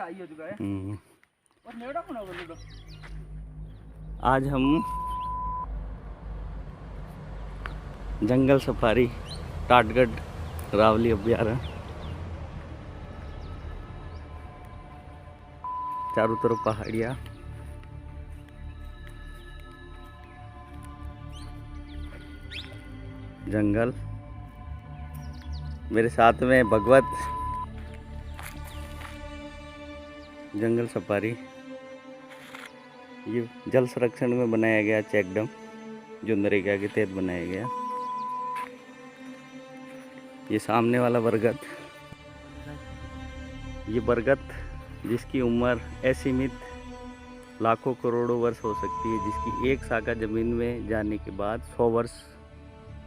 आज हम जंगल सफारी टाटगढ़ रावली अभ्यारण्य, चारों तरफ पहाड़ियाँ, जंगल, मेरे साथ में भगवत। जंगल सफारी ये जल संरक्षण में बनाया गया चेक डैम, जो नरेगा के तहत बनाया गया। ये सामने वाला बरगद, ये बरगद जिसकी उम्र असीमित लाखों करोड़ों वर्ष हो सकती है, जिसकी एक शाखा जमीन में जाने के बाद 100 वर्ष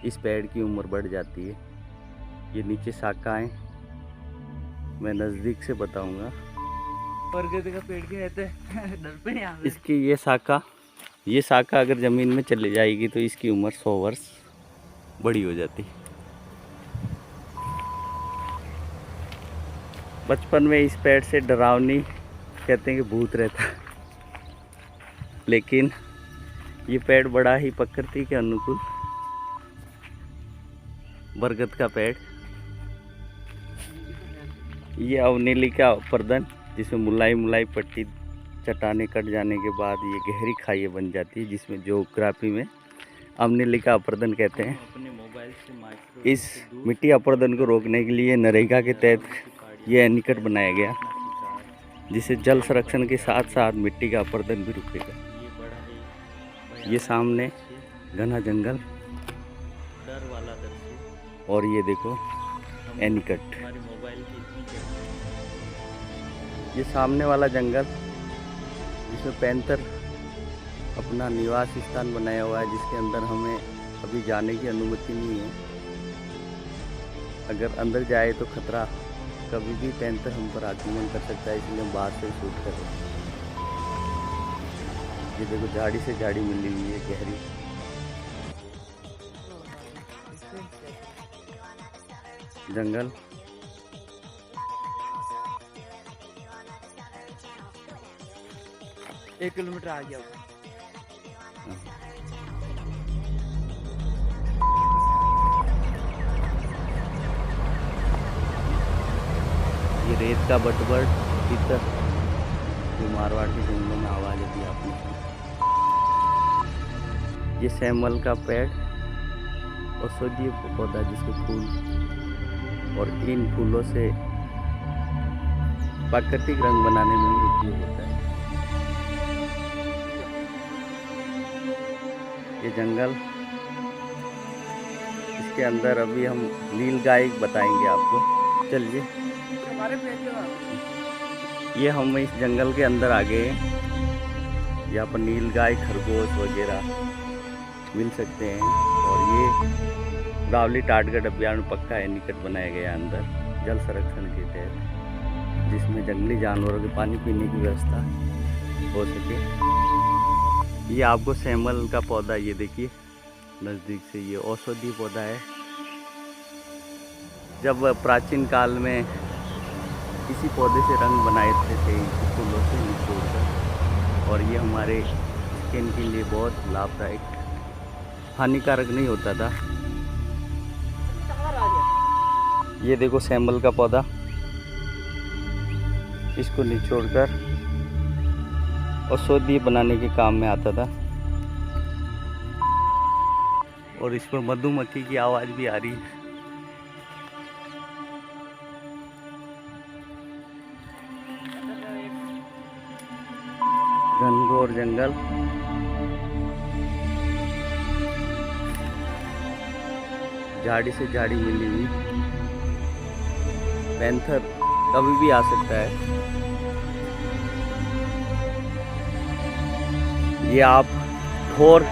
इस पेड़ की उम्र बढ़ जाती है। ये नीचे शाखाएं मैं नज़दीक से बताऊंगा। बरगद का पेड़ के रहते डर पे नहीं आते। इसकी ये शाखा अगर ज़मीन में चली जाएगी तो इसकी उम्र 100 वर्ष बड़ी हो जाती। बचपन में इस पेड़ से डरावनी कहते हैं कि भूत रहता, लेकिन ये पेड़ बड़ा ही प्रकृति के अनुकूल बरगद का पेड़। ये अवनीली का प्रदन, जिसमें मुलाई पट्टी चट्टाने कट जाने के बाद ये गहरी खाई बन जाती है, जिसमें ज्योग्राफी में अवनीली का अपर्दन कहते हैं। इस मिट्टी अपर्दन को रोकने के लिए नरेगा के तहत ये एनीकट बनाया गया, जिससे जल संरक्षण के साथ साथ मिट्टी का अपर्दन भी रुकेगा। ये सामने घना जंगल और ये देखो एनीकट। ये सामने वाला जंगल जिसमें पैंथर अपना निवास स्थान बनाया हुआ है, जिसके अंदर हमें अभी जाने की अनुमति नहीं है। अगर अंदर जाए तो खतरा, कभी भी पैंथर हम पर आक्रमण कर सकता है, इसलिए हम बाहर से शूट कर रहे हैं। ये देखो झाड़ी से झाड़ी मिली हुई है गहरी। जंगल एक किलोमीटर आ गया। ये रेत का बटबड़ भीतर, जो मारवाड़ के जंगलों में आवाज़ अभी आपने सुनी। ये सैमल का पेड़ औषधीय पौधा, जिसके फूल और इन फूलों से प्राकृतिक रंग बनाने में भी उपयोग होता है। ये जंगल, इसके अंदर अभी हम नीलगाय बताएंगे आपको। चलिए, ये हम इस जंगल के अंदर आ गए हैं। यहाँ पर नीलगाय, खरगोश वगैरह मिल सकते हैं। और ये रावली टाटगढ़ अभ्यारण्य पक्का एनीकट बनाया गया अंदर जल संरक्षण के तहत, जिसमें जंगली जानवरों के पानी पीने की व्यवस्था हो सके। ये आपको सैमल का पौधा, ये देखिए नज़दीक से, ये औषधीय पौधा है। जब प्राचीन काल में इसी पौधे से रंग बनाए थे फूलों से निचोड़कर, और ये हमारे स्किन के लिए बहुत लाभदायक, हानिकारक नहीं होता था। ये देखो सैमल का पौधा, इसको निचोड़कर औषधि बनाने के काम में आता था। और इस पर मधुमक्खी की आवाज़ भी आ रही है। घनघोर जंगल, झाड़ी से झाड़ी मिली हुई। पैंथर कभी भी आ सकता है। ये आप ठोर,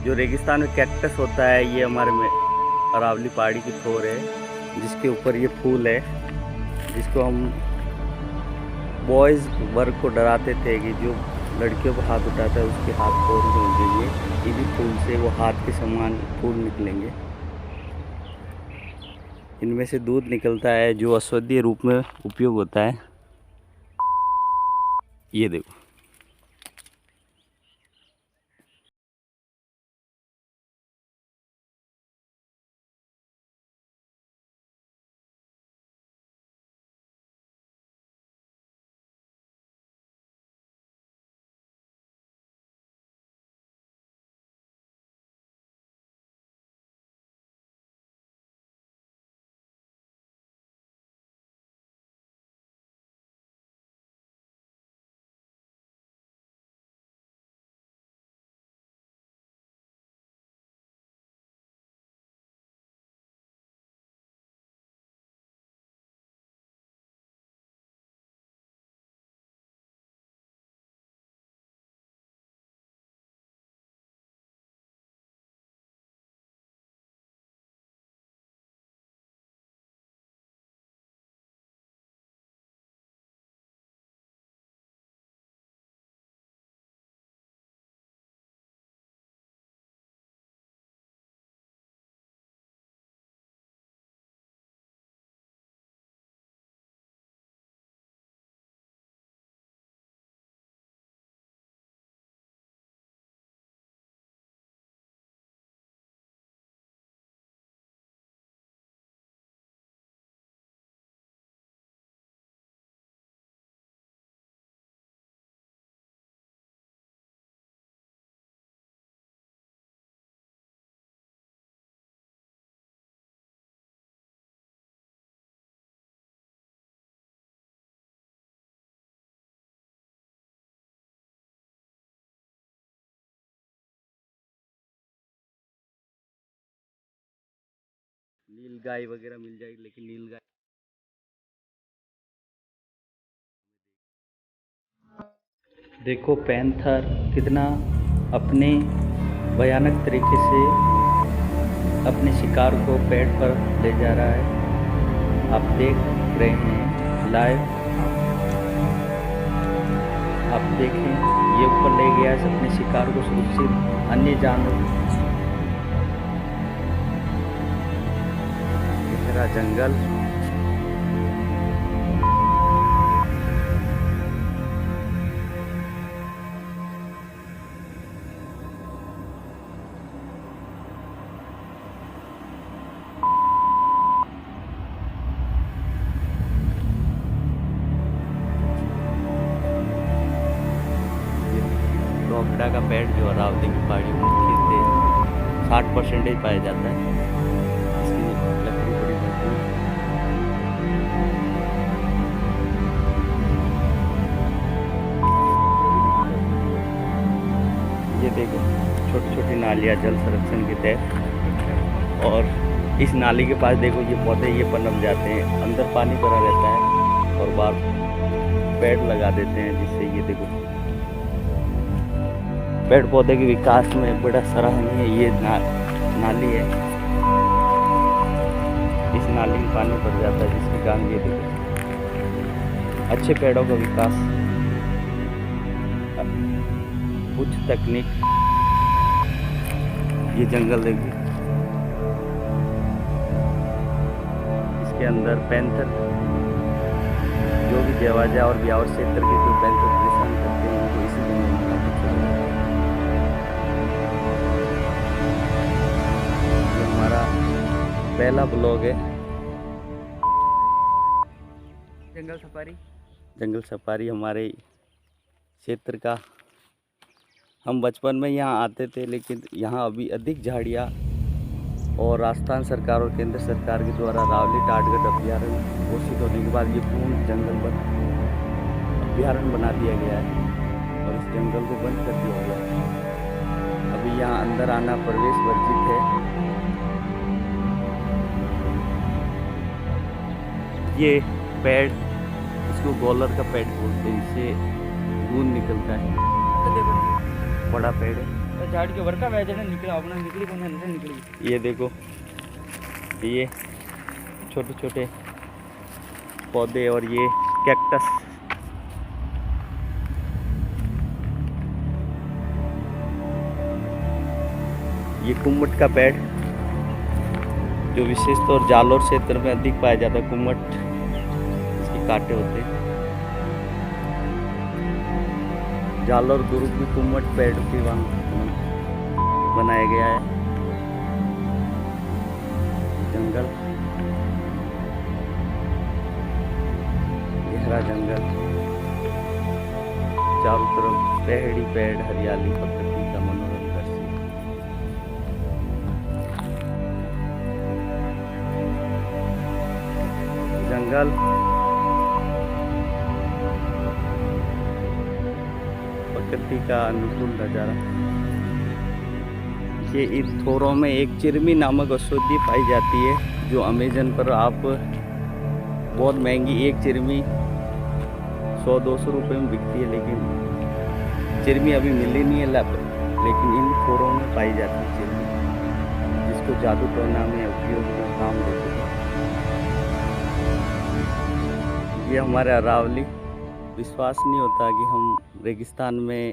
जो रेगिस्तान में कैक्टस होता है, ये हमारे में अरावली पहाड़ी की ठोर है, जिसके ऊपर ये फूल है, जिसको हम बॉयज़ वर्ग को डराते थे कि जो लड़कियों को हाथ उठाता है उसके हाथ तोड़ देंगे। इसी फूल से वो हाथ के समान फूल निकलेंगे। इनमें से दूध निकलता है, जो औषधीय रूप में उपयोग होता है। ये देखो, नील गाय वगैरह मिल जाएगी, लेकिन नील गाय देखो पैंथर कितना अपने भयानक तरीके से अपने शिकार को पेड़ पर ले जा रहा है। आप देख रहे हैं लाइव, आप देखें ये ऊपर ले गया है अपने शिकार को सुरक्षित। अन्य जानवर, गहरा जंगल, रोकड़ा का पेड़ जो अरावली की पहाड़ी में मुख्य 60% पाया जाता है। इसकी लकड़ी बड़ी मजबूत, ये देखो छोटी छोटी नालियाँ जल संरक्षण के तहत, और इस नाली के पास देखो ये पौधे ये पनप जाते हैं, अंदर पानी भरा रहता है और बाहर पेड़ लगा देते हैं, जिससे ये देखो पेड़ पौधे के विकास में बड़ा सराहनीय ये नाली है। इस नाली में पानी भर जाता है, जिसके कारण ये देखो अच्छे पेड़ों का विकास, उच्च तकनीक। ये जंगल देखिए, इसके अंदर पैंथर जो भी जवाजा और ब्यावर क्षेत्र के जो पैंथर परेशान करते हैं उनको इसी जंगल में काफी चला। ये हमारा पहला ब्लॉग है जंगल सफारी हमारे क्षेत्र का। हम बचपन में यहाँ आते थे, लेकिन यहाँ अभी अधिक झाड़ियाँ और राजस्थान सरकार और केंद्र सरकार के द्वारा रावली टाटगढ़ अभ्यारण्य घोषित होने के बाद ये पूर्ण जंगलबद्ध अभ्यारण्य बना दिया गया है और इस जंगल को बंद कर दिया गया है। अभी यहाँ अंदर आना प्रवेश वर्जित है। ये पेड़, इसको गोलर का पेड़ बोलते हैं, इससे गूंद निकलता है। बड़ा पेड़ है, झाड़ के वर्का वैसे निकला अपना निकली कौन है निकली। ये देखो ये छोटे छोटे पौधे और ये कैक्टस, ये कुम्मट का पेड़ जो विशेष तौर जालोर क्षेत्र में अधिक पाया जाता है। कुम्मट इसके कांटे होते हैं। जालौर दुर्ग की कुम्मट पेड़ की वहाँ बनाया गया है। जंगल, गहरा जंगल, चारों तरफ पेड़ ही पेड़, हरियाली, प्रकृति का मनोरम दृश्य। जंगल, प्रकृति का अनुकूल नज़ारा। ये इन थोरों में एक चिरमी नामक औषधि पाई जाती है, जो अमेजन पर आप बहुत महंगी एक चिरमी 100-200 रुपये में बिकती है, लेकिन चिरमी अभी मिली नहीं है लेकिन इन थोरों में पाई जाती है चिरमी, जिसको जादू टोना में उपयोग में काम लेते हैं। ये हमारे अरावली, विश्वास नहीं होता कि हम रेगिस्तान में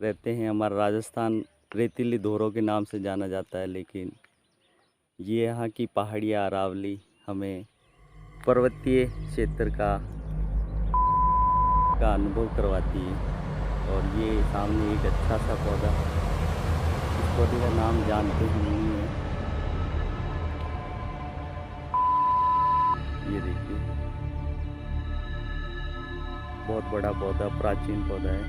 रहते हैं। हमारा राजस्थान रेतीली धोरों के नाम से जाना जाता है, लेकिन ये यहाँ की पहाड़ियाँ अरावली हमें पर्वतीय क्षेत्र का अनुभव करवाती है। और ये सामने एक अच्छा सा पौधा, इस पौधे का नाम जानते ही नहीं है। ये देखिए, बहुत बड़ा पौधा, प्राचीन पौधा है।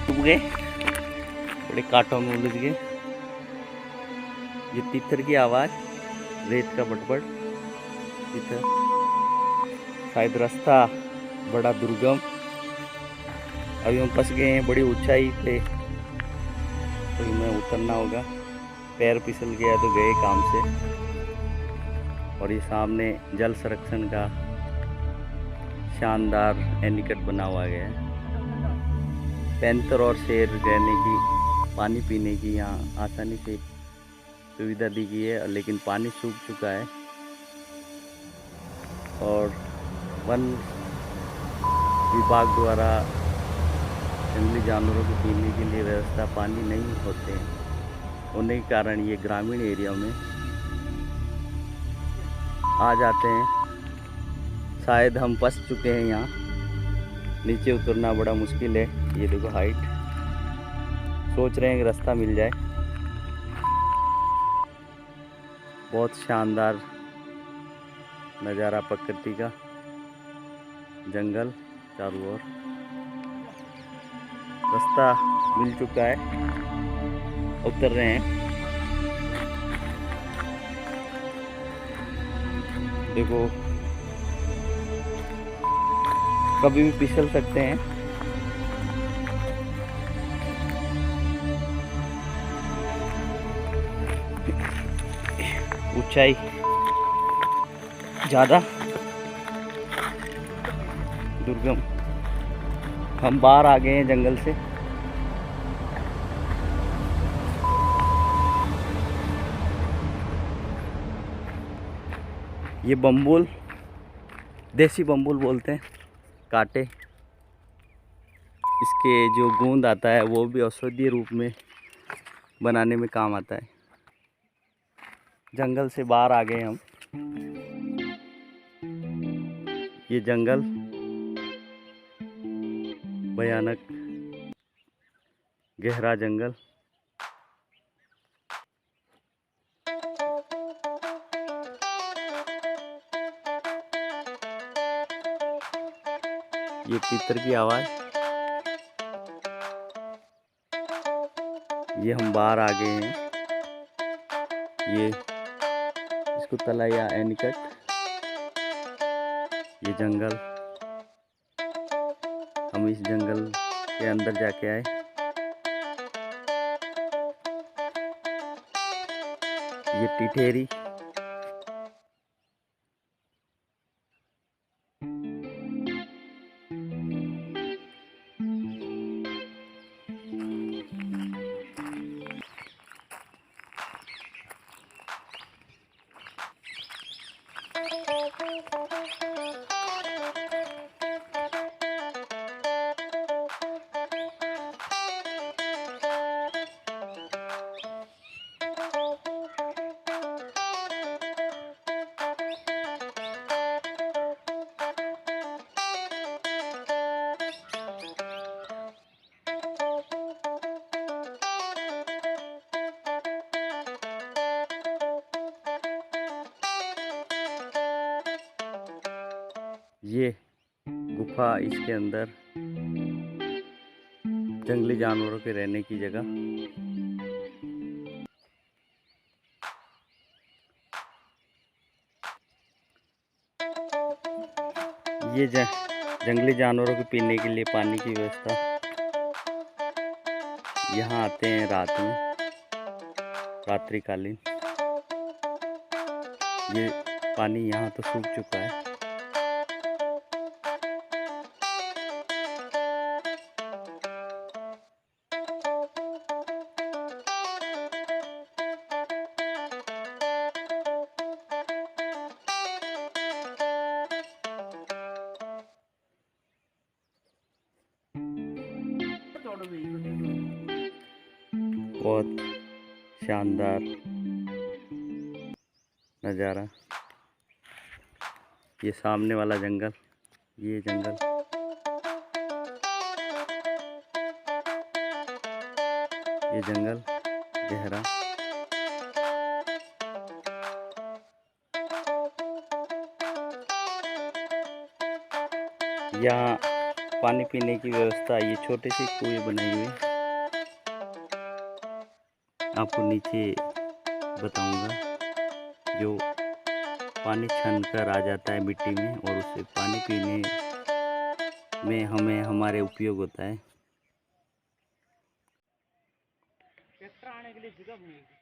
डूब गए, बड़े कांटों में उलझ गए। ये तितर की आवाज़, रेत का बटबट, तितर। शायद रास्ता बड़ा दुर्गम, अभी हम फंस गए हैं बड़ी ऊंचाई पे, तो हमें उतरना होगा। पैर फिसल गया तो गए काम से। और ये सामने जल संरक्षण का शानदार एनीकट बना हुआ गया है। पैंतर और शेर रहने की, पानी पीने की यहाँ आसानी से सुविधा दी गई है, लेकिन पानी सूख चुका है और वन विभाग द्वारा जंगली जानवरों को पीने के लिए व्यवस्था पानी नहीं होते होने के कारण ये ग्रामीण एरिया में आ जाते हैं। शायद हम फंस चुके हैं यहाँ, नीचे उतरना बड़ा मुश्किल है। ये देखो हाइट, सोच रहे हैं कि रास्ता मिल जाए। बहुत शानदार नज़ारा प्रकृति का, जंगल चारों ओर। रास्ता मिल चुका है, उतर रहे हैं। देखो, कभी भी फिसल सकते हैं। ऊंचाई ज़्यादा, दुर्गम। हम बाहर आ गए हैं जंगल से। ये बम्बुल, देसी बम्बुल बोलते हैं, कांटे। इसके जो गूंद आता है वो भी औषधीय रूप में बनाने में काम आता है। जंगल से बाहर आ गए हम। ये जंगल भयानक, गहरा जंगल। ये तितर की आवाज़। ये हम बाहर आ गए हैं। ये इसको तलाया एनीकट। ये जंगल, हम इस जंगल के अंदर जाके आए। ये टिटेरी, ये गुफा, इसके अंदर जंगली जानवरों के रहने की जगह। ये जंगली जानवरों के पीने के लिए पानी की व्यवस्था। यहाँ आते हैं रात में, रात्रिकालीन। ये पानी यहाँ तो सूख चुका है। बहुत शानदार नज़ारा। ये सामने वाला जंगल, ये जंगल, ये जंगल गहरा। यहाँ पानी पीने की व्यवस्था, ये छोटे से कुएं बनाई हुई। आपको नीचे बताऊंगा, जो पानी छन कर आ जाता है मिट्टी में, और उससे पानी पीने में हमें हमारे उपयोग होता है। ट्रैक्टर आने के लिए जगह नहीं है।